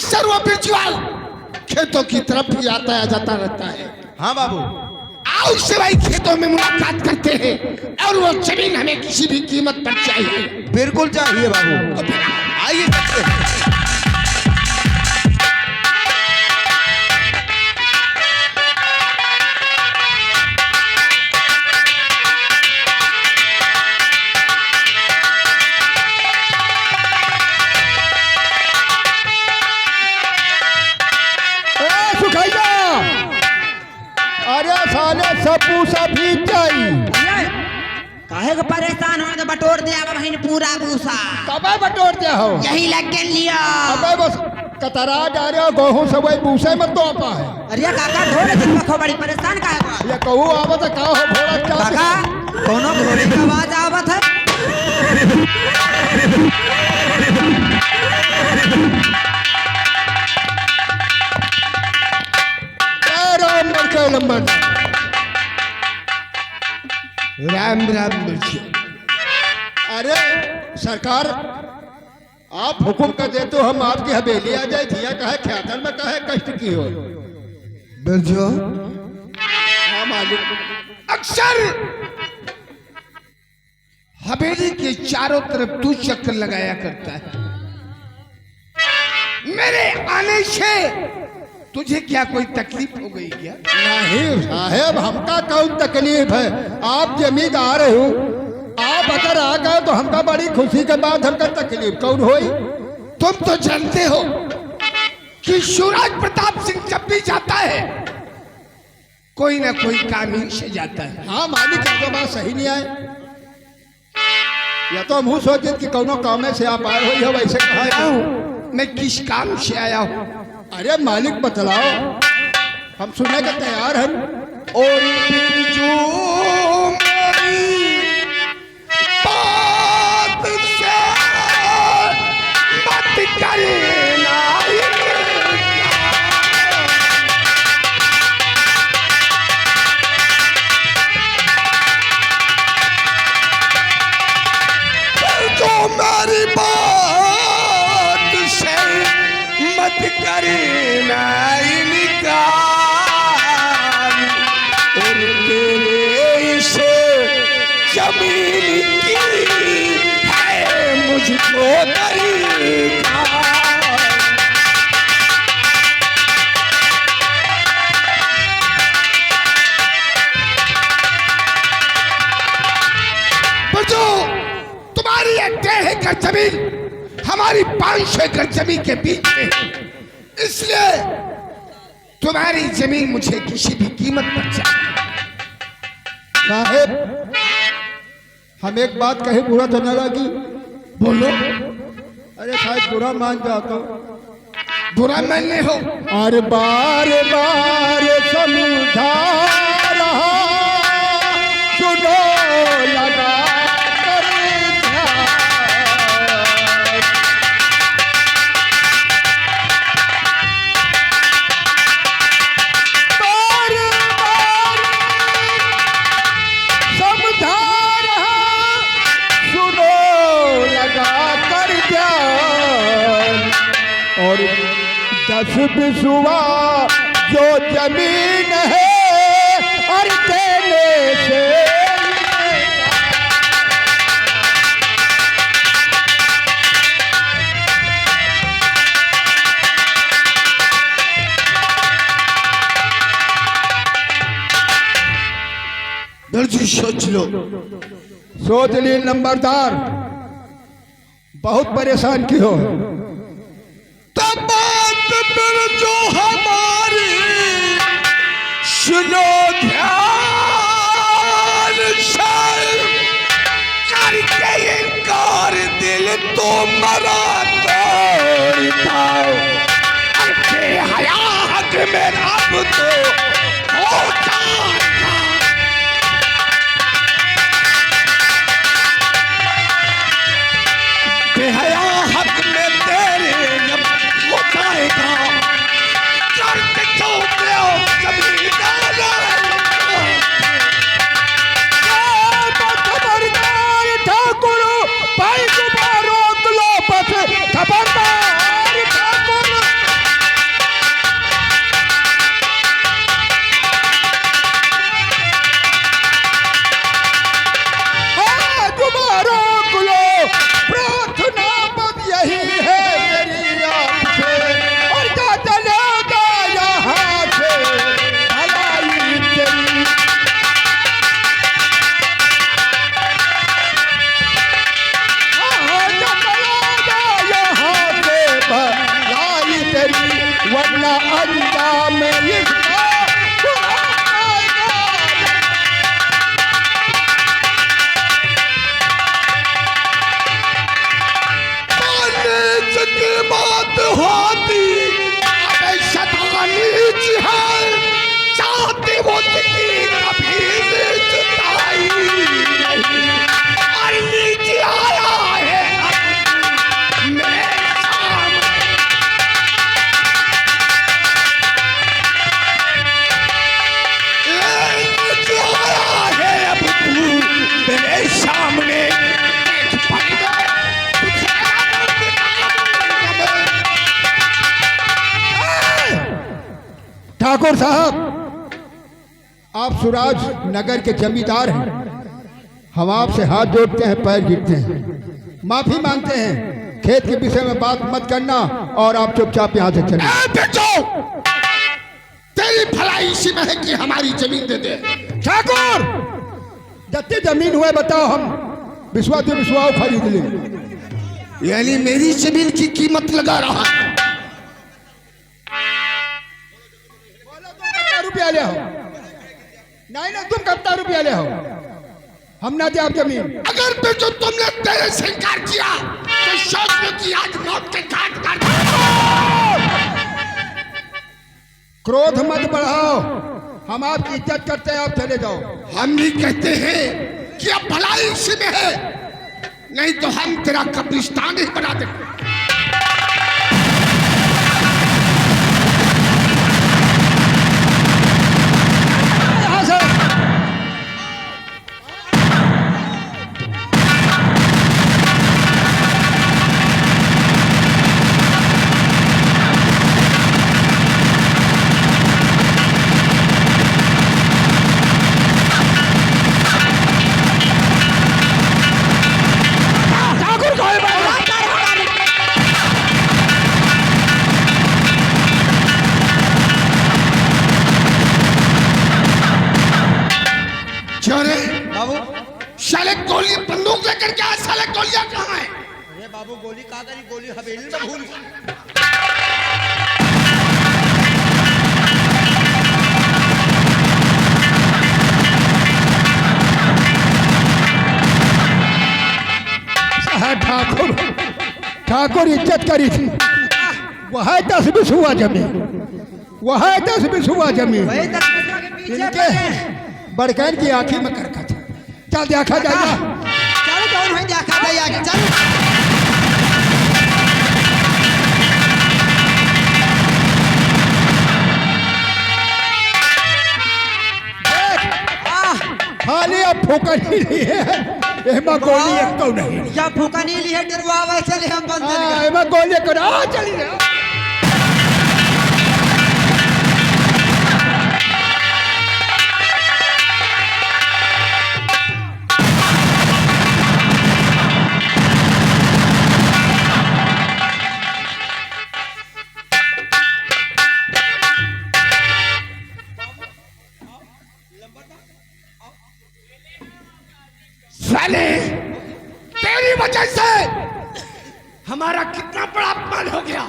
अक्सर वो बिरजवाल खेतों की तरफ ही आता जाता रहता है। हाँ बाबू। आओ उससे भाई खेतों में मुलाकात करते हैं और वो जमीन हमें किसी भी कीमत पर चाहिए। बिल्कुल चाहिए बाबू, आइए चलते हैं। अरे साले सब पूसा भी चाहिए। काहे को परेशान हो तो बटोर दिया बहन पूरा भूसा। कबे बटोर दिया हो? यही लग के लिया। अबे बस कतरा जा रहे हो गेहूं सब वही भूसे में तो आपा है। अरे काका ढोल देखो बड़ी परेशान काहे को? ये कहूँ आवत है का हो घोड़ा क्या? काका कोनो घोड़े की आवाज आवत है। नंबर राम राम मिर्ची। अरे सरकार आप हुक्म कर दे तो हम आपकी हवेली आ जाए थिया कहे ख्यातन में कहे कष्ट की हो। बिरजो हाँ मालिक। अक्सर हवेली के चारों तरफ तू चक्कर लगाया करता है। मेरे आने से तुझे क्या कोई तकलीफ हो गई क्या? नहीं साहेब, हमका कौन तकलीफ है? आप जमींदार हो, आप अगर आ गए तो हमका बड़ी खुशी के बाद हमका तकलीफ कौन होई? तुम तो जानते हो कि शिवराज प्रताप सिंह जब भी जाता है कोई ना कोई काम ही से जाता है। हाँ मालिक, तो बात सही नहीं आए। या तो हम सोचे कि कोनो काम से आप आए हो, वैसे कहा मैं किस काम से आया हूँ? अरे मालिक बतलाओ, हम सुनने के तैयार हैं। और जो मेरी बात से मत करना। जो मेरी बात से मत करना इनकार, और तेरे इस जमीन की है मुझको दरकार। बच्चों, तुम्हारी 1.5 एकड़ जमीन हमारी 500 एकड़ जमीन के बीच में, इसलिए तुम्हारी जमीन मुझे किसी भी कीमत पर चाहिए। साहेब हम एक बात कहे, बुरा तो न लगी? बोलो। अरे शायद बुरा मान जाता। बुरा मानने हो? अरे बार बार समझा रहा, सुनो लगा कर ध्यान। बार बार समझा रहा, सुनो लगा कर ध्यान। और 10 बिसवा जो जमीन है और देने से बिरजू सोच लो। सोच ली नंबरदार, बहुत परेशान की हो। तब बात बिरजू हमारी सुनो ध्यान से, करके इनकार दिल तो मरा तोड़ता। अरे हया हक में अब तो होता था। बेहया हक में तेरे जब हो जाएगा, करके चौके हो जमींदार। खबरदार ठाकुर, भाई को रोक लो बस। खबरदार ठाकुर, ठाकुर साहब, आप सुराज नगर के जमींदार हैं। हम आपसे हाथ जोड़ते हैं, पैर गिरते हैं, माफी मांगते हैं। खेत के विषय में बात मत करना और आप चुपचाप यहाँ से चले। तेरी भलाई इसी में है कि हमारी जमीन दे दे। ठाकुर, जितनी जमीन हुए बताओ, हम विश्वास खरीद लें। यानी मेरी जमीन की कीमत लगा रहा है। रुपया ले हो, नहीं ना, तुम कितना रुपया ले हो, हम ना दे आप जमीन। अगर फिर जो तुमने तेरे से इनकार किया तो सोच लो कि आज मौत के घाट कर। क्रोध मत बढ़ाओ, हम आपकी इज्जत करते हैं, आप चले जाओ। हम भी कहते हैं कि अब भलाई इसी में है, नहीं तो हम तेरा कब्रिस्तान ही बना देंगे। साले गोली बंदूक लेकर क्या? साले गोलियां कहाँ है? अरे बाबू, गोली कहाँ गई? गोली हवेली में भूल गई। ठाकुर, ठाकुर इज्जत करी थी, वह 10 बीस हुआ जमीन, वह 10 बीस हुआ जमीन। वही 10 बीसों के पीछे इनके बड़कैन की आंखें में करका था। चल देखा जाएगा, चलो कौन है देखा जाएगा। चल खाली अब फूका नहीं ली है, एमा गोली एक तो नहीं। या फूका नहीं ली है, डरवा वैसे ले हम बंद कर। एमा गोली करा चली जा। साले तेरी वजह से हमारा कितना बड़ा अपमान हो गया।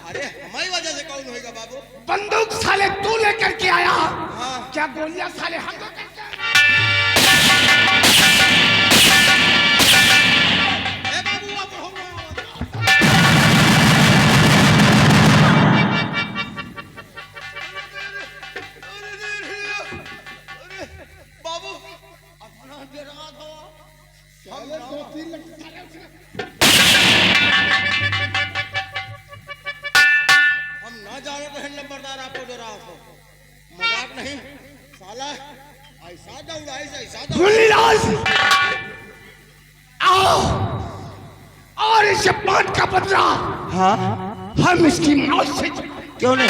अरे हमारी वजह से कौन होएगा बाबू? बंदूक साले तू लेकर के आया, क्या गोलियां साले हम लोग करके आए? ए बाबू, अब हो गया। अरे बाबू, अपना दे रहा था। हम ना जाने तो नंबरदार आपको दे रहा था, मजाक नहीं साला। ऐसा दौड़ा, ऐसा मुरलीलाल, आओ और इसे पान का बदला हम इसकी मौत से क्यों नहीं?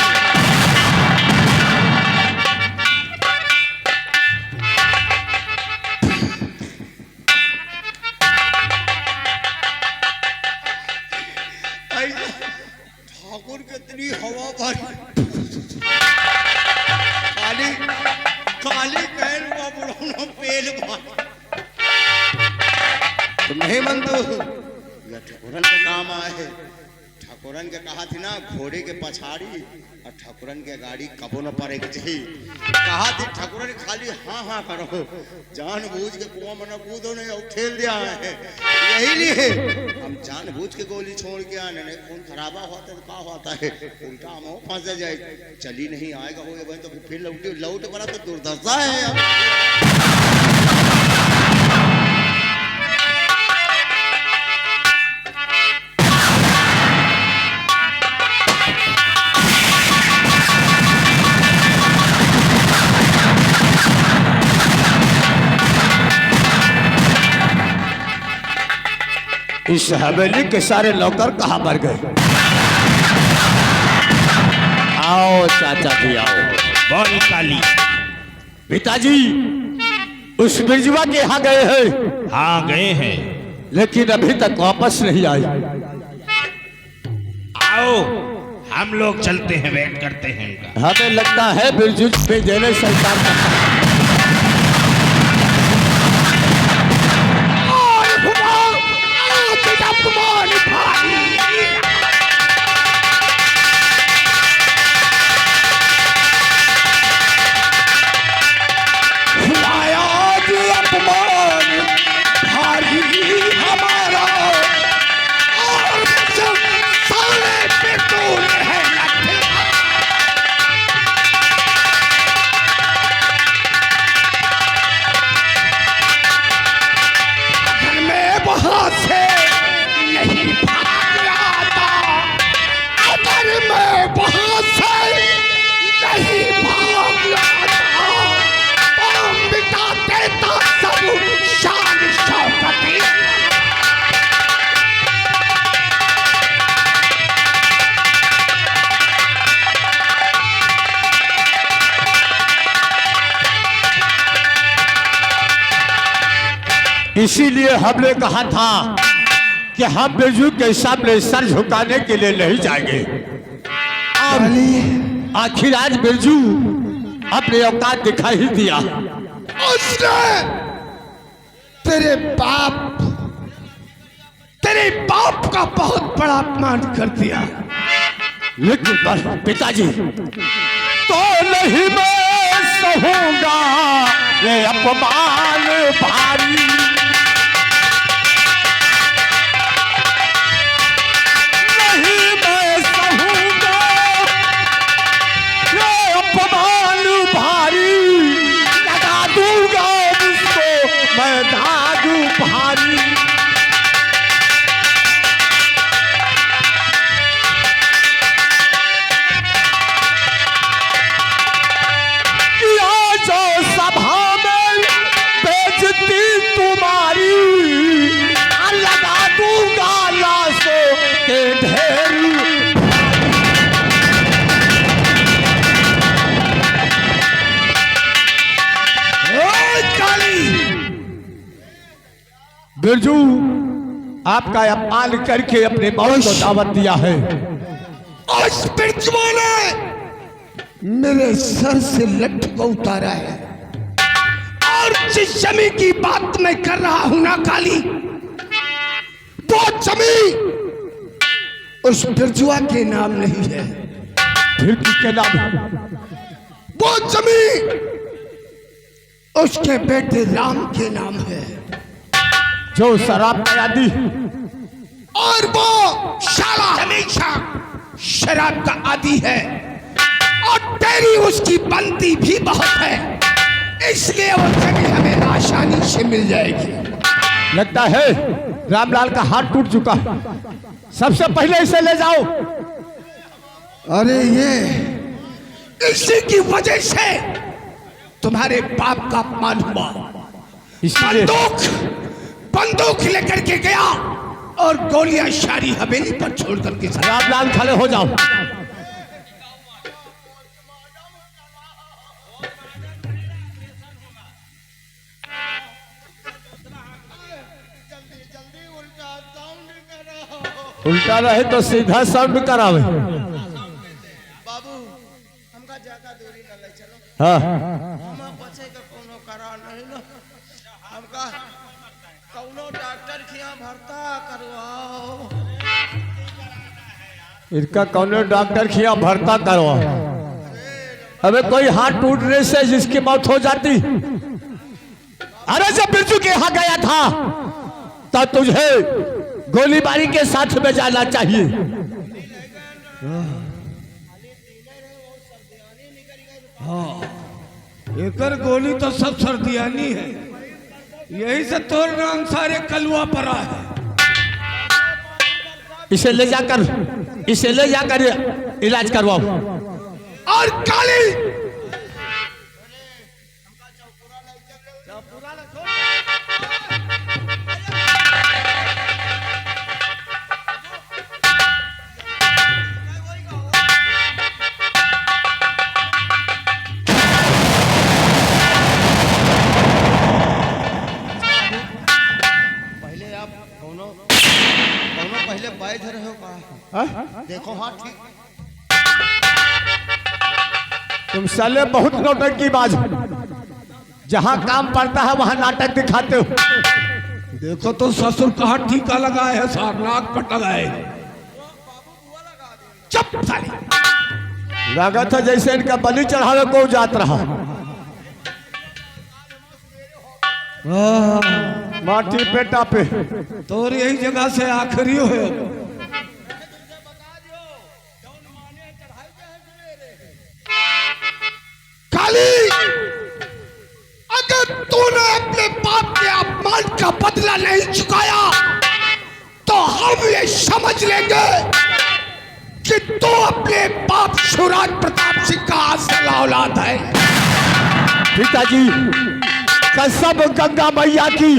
ठाकुर कितनी हवा भर, खाली खाली पैर हुआ बुढ़ाना पेल भर। तुम नहीं मानते हो? यह ठाकुरन के काम आए। ठाकुरन के कहा थी ना, घोड़े के पछाड़ी और ठाकुरन के गाड़ी कबो न पड़े के चाहिए। कहा थी ठाकुरन खाली हाँ हाँ करो, जानबूझ के कुआं में न कूदो नहीं और खेल दिया है। यही लिए हम जानबूझ के गोली छोड़ के आने, नहीं खून खराबा होता है तो क्या होता है, उल्टा हम फंस जाए। चली नहीं आएगा हो भाई तो फिर लौट पड़ा तो दुर्दशा है यार। इस हवेली के सारे नौकर कहाँ मर गए? आओ चाचा जी आओ। बोल काली। पिताजी उस बिरजुआ के यहाँ गए हैं। हाँ गए हैं, लेकिन अभी तक वापस नहीं आए। आओ हम लोग चलते हैं, वेट करते हैं उनका। हमें लगता है बिरजू पे देने सरकार का इसीलिए हमने कहा था कि हम बिरजू के सामने सर झुकाने के लिए नहीं जाएंगे। आखिर आज बिरजू अपने औकात दिखा ही दिया। उसने तेरे बाप का बहुत बड़ा अपमान कर दिया। लेकिन पिताजी तो नहीं मैं सहूंगा ये अपमान भारी। बिरजू आपका अपमान करके अपने मौत को दावत दिया है। आज बिरजुआ ने मेरे सर से लठ को उतारा है, और जिस जमी की बात मैं कर रहा हूं ना काली, वो जमी उस बिरजुआ के नाम नहीं है। फिर किसके नाम है? वो जमी उसके बेटे राम के नाम है, जो शराब का आदी, और वो शाला हमेशा शराब का आदी है, और तेरी उसकी बनती भी बहुत है, इसलिए वो जमीन हमें आसानी से मिल जाएगी। लगता है रामलाल का हाथ टूट चुका। सबसे पहले इसे ले जाओ। अरे ये इसी की वजह से तुम्हारे बाप का अपमान हुआ। इसलिए बंदूक लेकर के गया और गोलियां शारी हवेली पर छोड़ करके रामलाल खड़े हो जाओ। उल्टा रहे तो सीधा साउंड करावे। बाबू हमका ज्यादा दूरी न ले चलो। हाँ हम बचे का कोनो करा नहीं ना, हमका कौनो डॉक्टर के यहाँ भर्ता करवाओ। इनका कौन डॉक्टर के यहाँ भर्ता करवाओ। अबे कोई हाथ टूटने से जिसकी मौत हो जाती। अरे जब बिरजू के यहाँ गया था तब तुझे गोलीबारी के साथ में जाना चाहिए। हाँ, एकर गोली तो सब सर्दियानी है, यही से तोर नाम सारे कलुआ पड़ा है। इसे ले जाकर इलाज करवाओ। और काली देखो हाँ ठीक। तुम साले बहुत नौटंकी बाज हो। जहां काम पड़ता है वहां नाटक दिखाते हो। देखो तो ससुर कहाँ टीका लगाए है, सारनाक पर लगाए। चुप साली। लागत है जैसे इनका बलि चढ़ावे को जात रहा। माटी पेटा पे तो यही जगह से आखिरी हो। काली, अगर तूने अपने बाप के अपमान का बदला नहीं चुकाया तो हम ये समझ लेंगे कि तू अपने बाप शिवराज प्रताप सिंह का असल औलाद है। पिताजी कसम गंगा मैया की,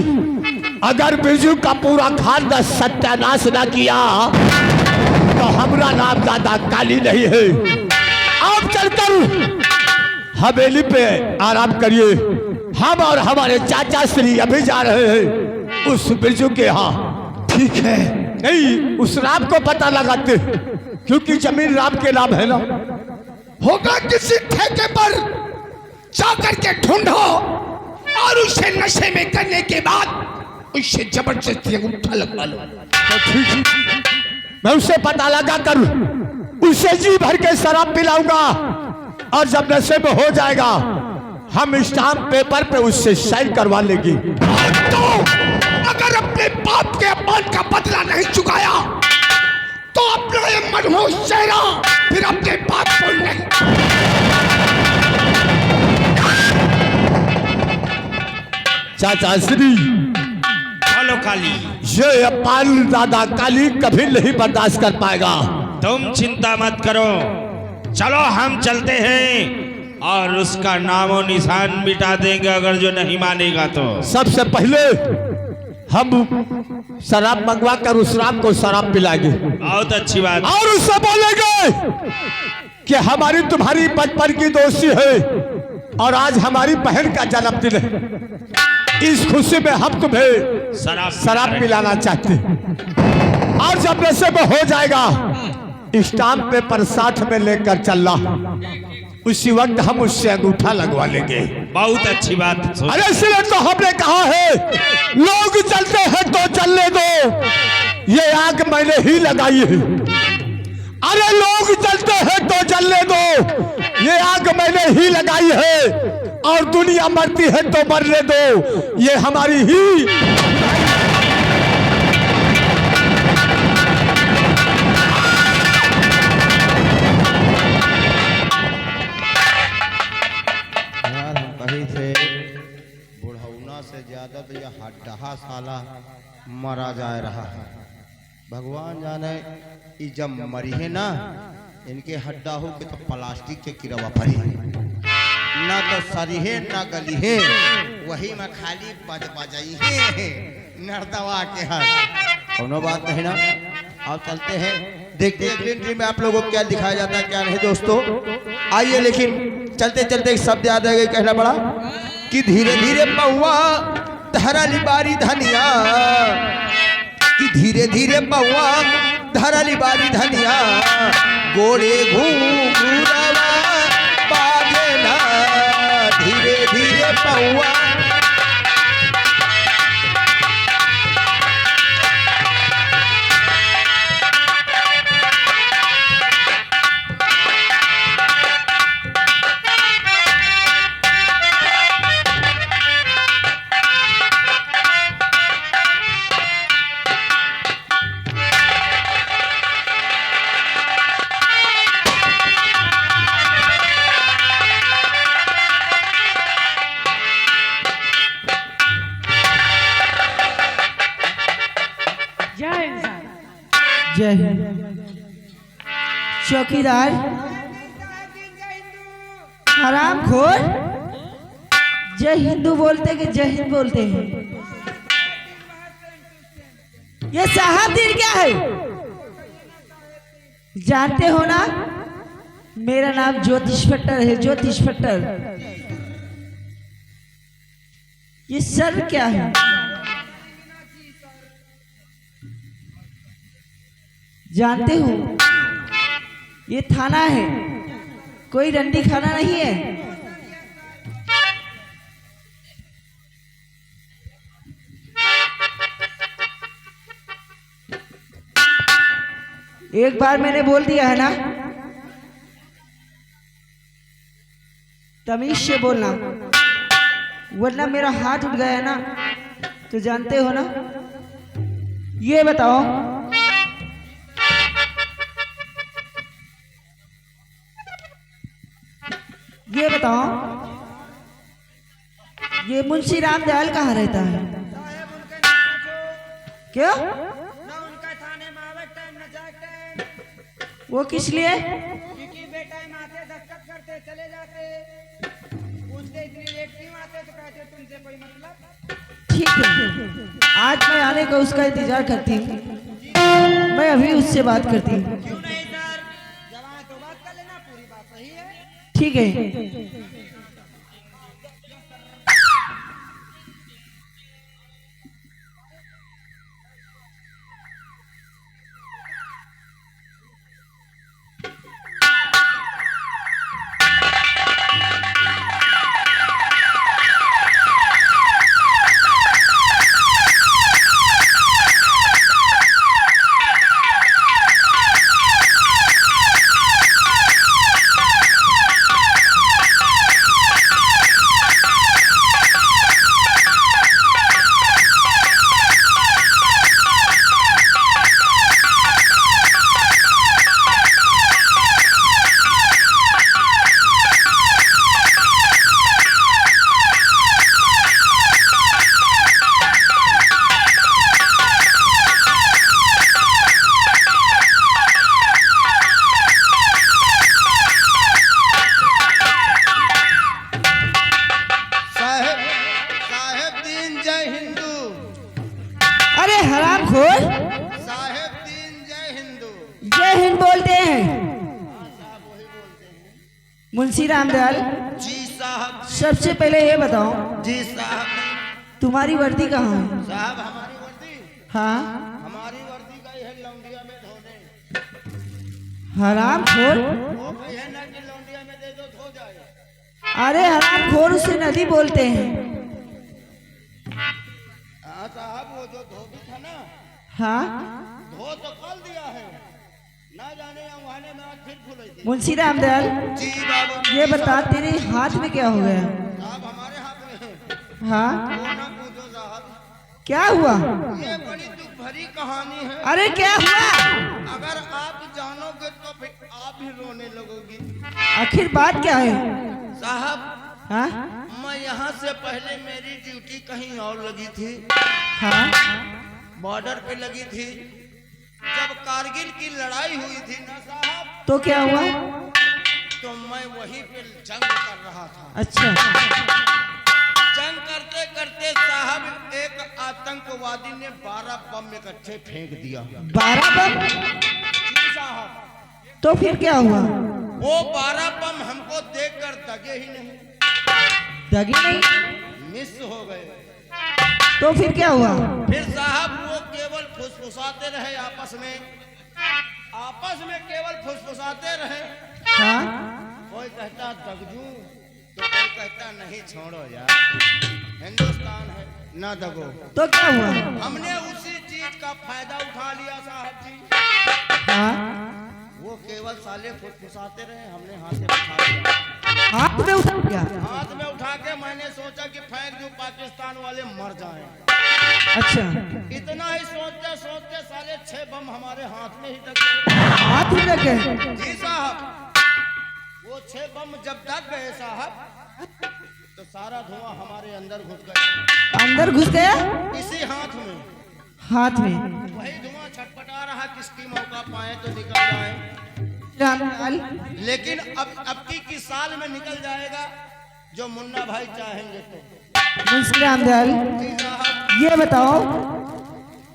अगर बिरजू का पूरा खानदान सत्यानाश न किया तो हमारा नाम दादा काली नहीं है। आप चलकर हवेली पे आराम करिए। हम और हमारे चाचा श्री अभी जा रहे हैं उस बिरजू के यहाँ। ठीक है। नहीं, उस राम को पता लगाते, क्योंकि जमीन राम के नाम है ना। होगा किसी ठेके पर जाकर के ढूंढो और उसे नशे में करने के बाद उससे जबरदस्ती अंगूठा लगवा लो। तो ठीक, मैं उससे पता लगा कर उसे जी भर के शराब पिलाऊंगा और जब नशे में हो जाएगा हम स्टाम्प पेपर पे उससे साइन करवा लेंगे। तो अगर अपने बाप के अपमान का बदला नहीं चुकाया तो अपना ये मनमोहक चेहरा फिर अपने बाप को नहीं। चाचा श्री बोलो काली। ये अपमान दादा काली कभी नहीं बर्दाश्त कर पाएगा। तुम चिंता मत करो, चलो हम चलते हैं और उसका नामो निशान मिटा देंगे अगर जो नहीं मानेगा तो। सबसे पहले हम शराब मंगवा कर उस राम को शराब पिलाएंगे। बहुत अच्छी बात। और उससे बोलेंगे कि हमारी तुम्हारी बचपन की दोस्ती है और आज हमारी बहन का जन्मदिन है। इस खुशी में हम तुम्हें शराब पिलाना चाहते हैं। और जब नशे में हो जाएगा स्टाम्प पेपर साथ में लेकर चलना, उसी वक्त हम उससे अंगूठा लगवा लेंगे। बहुत अच्छी बात। अरे इसलिए तो हमने कहा है लोग चलते हैं तो चलने दो, ये आग मैंने ही लगाई है। अरे लोग चलते हैं तो चलने दो, ये आग मैंने ही लगाई है। और दुनिया मरती है तो मरने दो, ये हमारी ही। यार हम कहीं थे बुढ़ौना से ज्यादा तो यह हड्डहा साला मरा जा रहा है। भगवान जाने ये जब मरी है ना, इनके हड्डा हो के तो प्लास्टिक के किरवा भरी ना तो सरी है ना गली है, वही में खाली बजाई है नर्दवा के हाथ। कोनो बात नहीं ना, आप चलते हैं देखते हैं ग्रीन ट्री में आप लोगों को क्या दिखाया जाता है क्या नहीं दोस्तों। आइए, लेकिन चलते चलते एक शब्द याद आएगा, कहना पड़ा कि धीरे धीरे पौआ धरली बारी धनिया, कि धीरे धीरे पौआ धरली बारी धनिया, गोड़े घूंघूरवा बाजे ना, धीरे धीरे पौआ। जय हिंद। चौकीदार हराम खोर, जय हिंदू बोलते कि जय हिंद बोलते हैं? ये साहब दिन क्या है जानते हो ना? मेरा नाम ज्योतिष भट्टर है, ज्योतिष भट्टर। ये सर क्या है? जानते हो ये थाना है, कोई रंडी खाना नहीं है। एक बार मैंने बोल दिया है ना, तमीज से बोलना, वरना मेरा हाथ उठ गया ना तो जानते हो ना। ये बताओ, ये बताओ, ये मुंशी रामदयाल कहाँ रहता है? क्या? वो किस लिए? क्योंकि बेटा माथे दस्तखत करते चले जाते, पूछते इतनी लेट क्यों आते, तो कहते तुमसे कोई मतलब। ठीक है, आज मैं आने का उसका इंतजार करती हूँ, मैं अभी उससे बात करती हूँ। क्यों नहीं सर, जब आए तो बात कर लेना, पूरी बात सही है। ठीक है। अरे हरामखोर, साहेब दीन जय हिंदू। जय हिंद बोलते हैं मुंशी रामदयाल। जी साहब। सबसे पहले ये बताओ, जी साहब। तुम्हारी वर्दी कहाँ है? साहब हमारी वर्दी, हाँ, हमारी वर्दी गई है लौंडिया में धोने। हरामखोर। वो कही है ना कि लौंडिया में दे दो धो जाए। अरे हरामखोर उसे नदी बोलते हैं। हाँ साहब, वो जो धोबी था ना, हाँ, धो तो कल दिया है, ना जाने अमुहाने में आज फिर खुल थी। मुंशी रामदयाल, जी बाबू। ये बता तेरे हाथ में क्या हो गया? साहब हमारे हाथ में है। हाँ, वो ना पूछो साहब, क्या हुआ? ये बड़ी दुख भरी कहानी है। अरे क्या हुआ? अगर आप जानोगे तो फिर आप भी रोने लगोगी। आखिर बात क्या है? साहब, हाँ, मैं यहाँ से पहले मेरी ड्यूटी कहीं और लगी थी, हाँ, बॉर्डर पे लगी थी। जब कारगिल की लड़ाई हुई थी ना साहब, तो क्या हुआ? तो मैं वहीं पे जंग कर रहा था। अच्छा, जंग करते करते साहब एक आतंकवादी ने 12 बम इकट्ठे फेंक दिया। 12 बम? जी साहब। तो फिर क्या हुआ? वो 12 बम हमको देखकर दगे ही नहीं, दगी नहीं? मिस हो गए। तो फिर क्या हुआ? फिर साहब वो केवल फुसफुसाते रहे आपस में केवल फुसफुसाते रहे। हाँ, कोई कहता दगजू, तो कोई कहता नहीं छोड़ो यार, हिंदुस्तान है ना दगो। तो क्या हुआ? हमने उसी चीज का फायदा उठा लिया साहब जी। हाँ, वो केवल साले फुसफुसाते रहे, हमने हाथ में उठा लिया। हाथ में उठा लिया? हाथ में उठा के मैंने सोचा कि फेंक दूं, पाकिस्तान वाले मर जाएं। अच्छा, इतना ही सोचते सोचते साले 6 बम हमारे हाथ में ही दग गए। हाथ में लग गए? जी साहब। वो 6 बम जब दग गए साहब, तो सारा धुआं हमारे अंदर घुस गया। अंदर घुस गया? इसी हाथ में। हाथ में? वही धुआं छटपटा रहा, किसकी मौका पाए तो निकल जाए। रामदयाल, लेकिन अब की साल में निकल जाएगा, जो मुन्ना भाई चाहेंगे तो। मुंशी रामदयाल, जी साहब। ये बताओ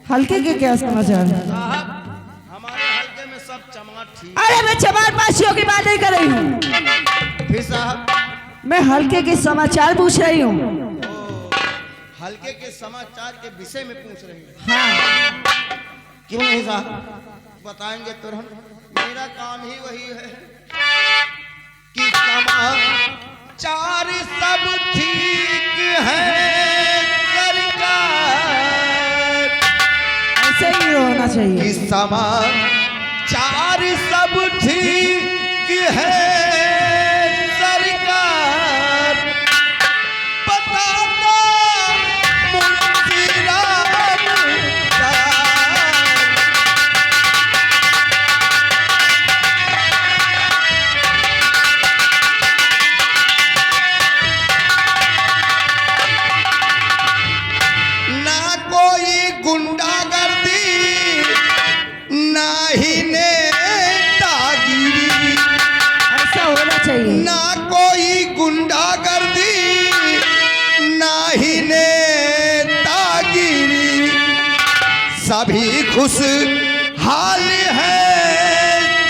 हल्के के क्या समाचार है? साहब हमारे हल्के में सब चमाट ठीक। अरे मैं चमार पासियों की बात नहीं कर रही हूँ, फिर साहब मैं हल्के के समाचार पूछ रही हूँ। हल्के के समाचार के विषय में पूछ रही हैं। हाँ, क्यों नहीं साहब, बताएंगे तुरंत। मेरा काम ही वही है कि समाचार सब ठीक है सरकार, ऐसे ही होना चाहिए। कि समाचार सब ठीक है सरकार, बताता मुंशी राम दयाल। ना कोई गुंडागर्दी, ना ही नेतागिरी, ऐसा होना चाहिए। ना कोई गुंडागर्दी, ना ही नेतागिरी, सभी खुश हाल है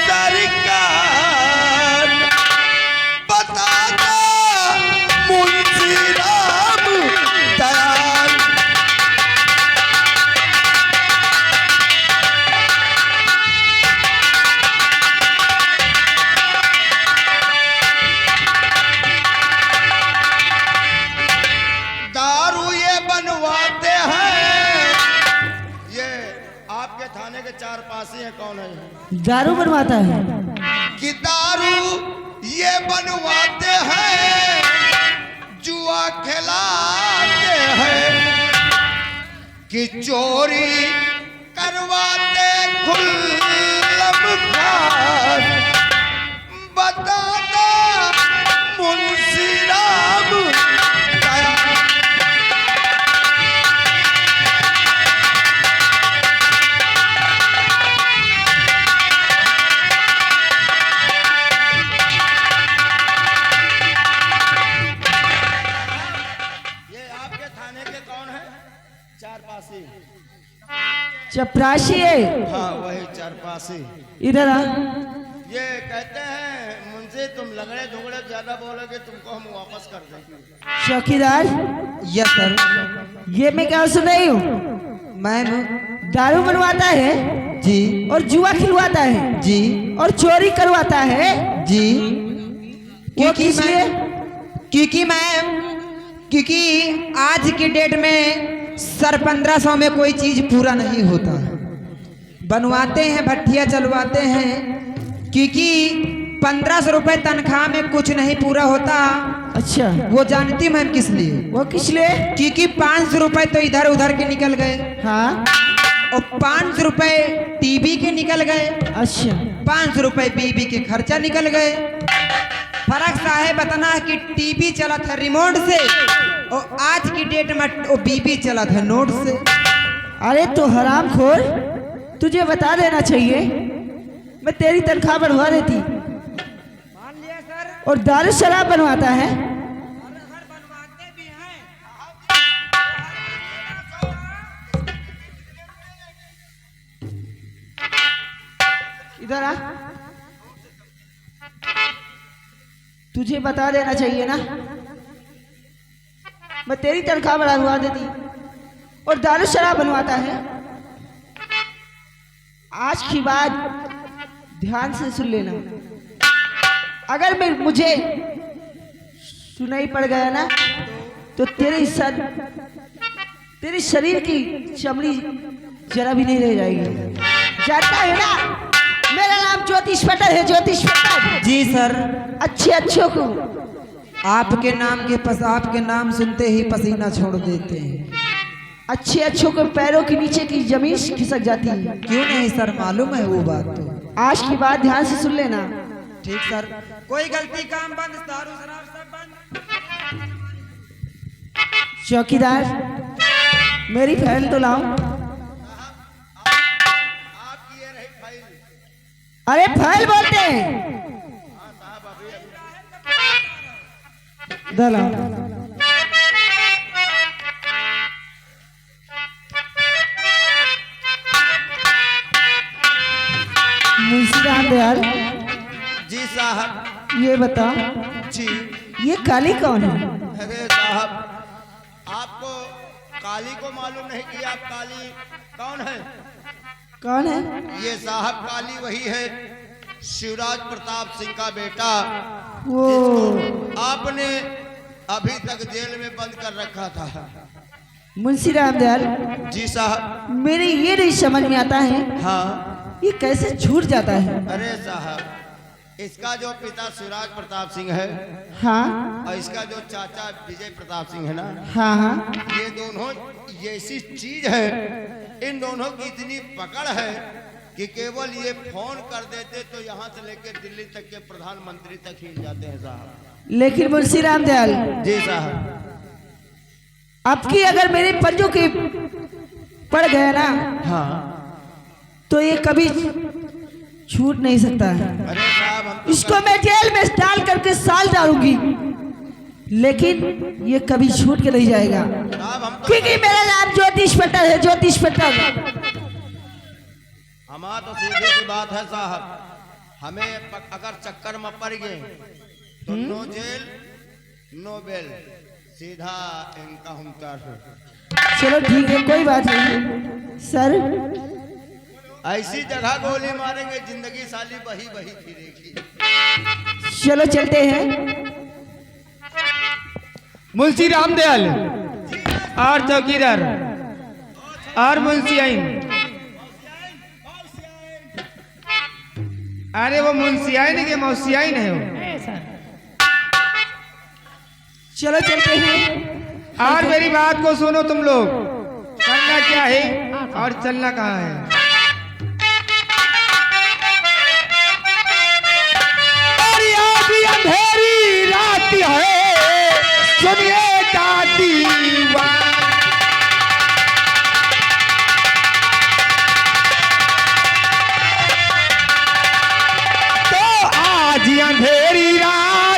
सरकार, बताता मुंशी राम दयाल। दारू ये बनवाते हैं, ये आपके थाने के चार पासी हैं, कौन है? दारू बनवाता है। कि दारू ये बनवाते हैं, जुआ खिलाते हैं, कि चोरी करवाते खुल्लम खान, बताता मुंशी राम दयाल। ये आपके थाने के कौन है? चार पासी। चपरासी है। हाँ वही चार पासी। इधर आ। ये कहते हैं मुंशी तुम लगड़े धुगड़े ज्यादा बोलोगे तुमको हम वापस कर देंगे। चौकीदार। Yes sir. ये मैं क्या सुन रही हूँ? मैं दारू बनवाता है जी और जुआ खिलवाता है जी और चोरी करवाता है जी। वो किस लिए? क्योंकि आज की डेट में सर 1500 में कोई चीज पूरा नहीं होता। बनवाते हैं, भट्टियां चलवाते हैं, क्योंकि 1500 रुपए तनख्वाह में कुछ नहीं पूरा होता। अच्छा, वो जानती मैम किस लिए? वो किस लिए? क्योंकि 500 रुपए तो इधर उधर के निकल गए हाँ। और 500 रुपए टीवी के निकल गए, अच्छा, 500 रुपए बीबी के खर्चा निकल गए। फर्क साहेब बताना है कि टीवी चला था रिमोट से और आज की डेट में वो बीबी चला था नोट से। अरे तो हरामखोर, तुझे बता देना चाहिए, मैं तेरी तनख्वाह बढ़वा देती। मान लिया सर। और दारू शराब बनवाता है। बनवाते भी हैं। इधर आ। तुझे बता देना चाहिए ना, मैं तेरी तनख्वाह बढ़वा देती। और दारू शराब बनवाता है। आज की बात ध्यान से सुन लेना, अगर मैं मुझे सुनाई पड़ गया ना तो तेरे शरीर की चमड़ी जरा भी नहीं रह जाएगी। जानता है ना, मेरा नाम ज्योतिष पटर है, ज्योतिष पटर। जी सर। अच्छे अच्छों को आपके नाम सुनते ही पसीना छोड़ देते हैं। अच्छे अच्छों के पैरों के नीचे की जमीन खिसक जाती है। क्यों नहीं सर, मालूम है वो बात तो। आज की बात ध्यान से सुन लेना। ठीक सर। कोई गलती काम बंद, दारू शराब सब बंद। चौकीदार, मेरी फाइल तो लाओ। आपकी ये रही फाइल। अरे फाइल बोलते हैं। दला मुंशी रामदयाल, जी साहब। ये बता, जी। ये काली कौन है? अरे साहब, आपको काली को मालूम नहीं कि आप काली कौन है? कौन है? ये साहब काली वही है शिवराज प्रताप सिंह का बेटा, वो जिसको आपने अभी तक जेल में बंद कर रखा था। मुंशी रामदयाल, जी साहब। मेरे ये नहीं समझ में आता है हाँ। ये कैसे छूट जाता है। अरे साहब, इसका जो पिता शिवराज प्रताप सिंह है, हाँ और इसका जो चाचा विजय प्रताप सिंह है ना, हाँ हाँ, ये दोनों ऐसी चीज है, इन दोनों की इतनी पकड़ है कि केवल ये फोन कर देते तो यहाँ से लेकर दिल्ली तक के प्रधानमंत्री तक ही जाते हैं साहब। लेकिन मुंशी रामदयाल, जी साहब। अब की अगर मेरे पंजों के पड़ गया ना, हाँ। तो ये कभी छूट नहीं सकता है। अरे साहब, हम तो इसको मैं जेल में डाल करके साल डालूंगी, लेकिन ये कभी छूट के नहीं जाएगा, साहब हम तो क्योंकि मेरा नाम ज्योतिष पटल है। ज्योतिष पटल। हमारा तो सीधी सी बात है साहब, हमें अगर चक्कर में पड़ गए तो नो जेल नो बेल, सीधा इनकाउंटर। चलो ठीक है, कोई बात नहीं सर। ऐसी जगह गोली मारेंगे जिंदगी साली बही बही फिरेगी। चलो चलते हैं। मुंशी रामदयाल और चौकीदार और मुंशी आइन। अरे वो मुंशी आइन के मौसी आइन है वो। चलो चलते हैं। और मेरी बात को सुनो तुम लोग, करना क्या है और चलना कहाँ है। और आज अंधेरी रात है, सुनिए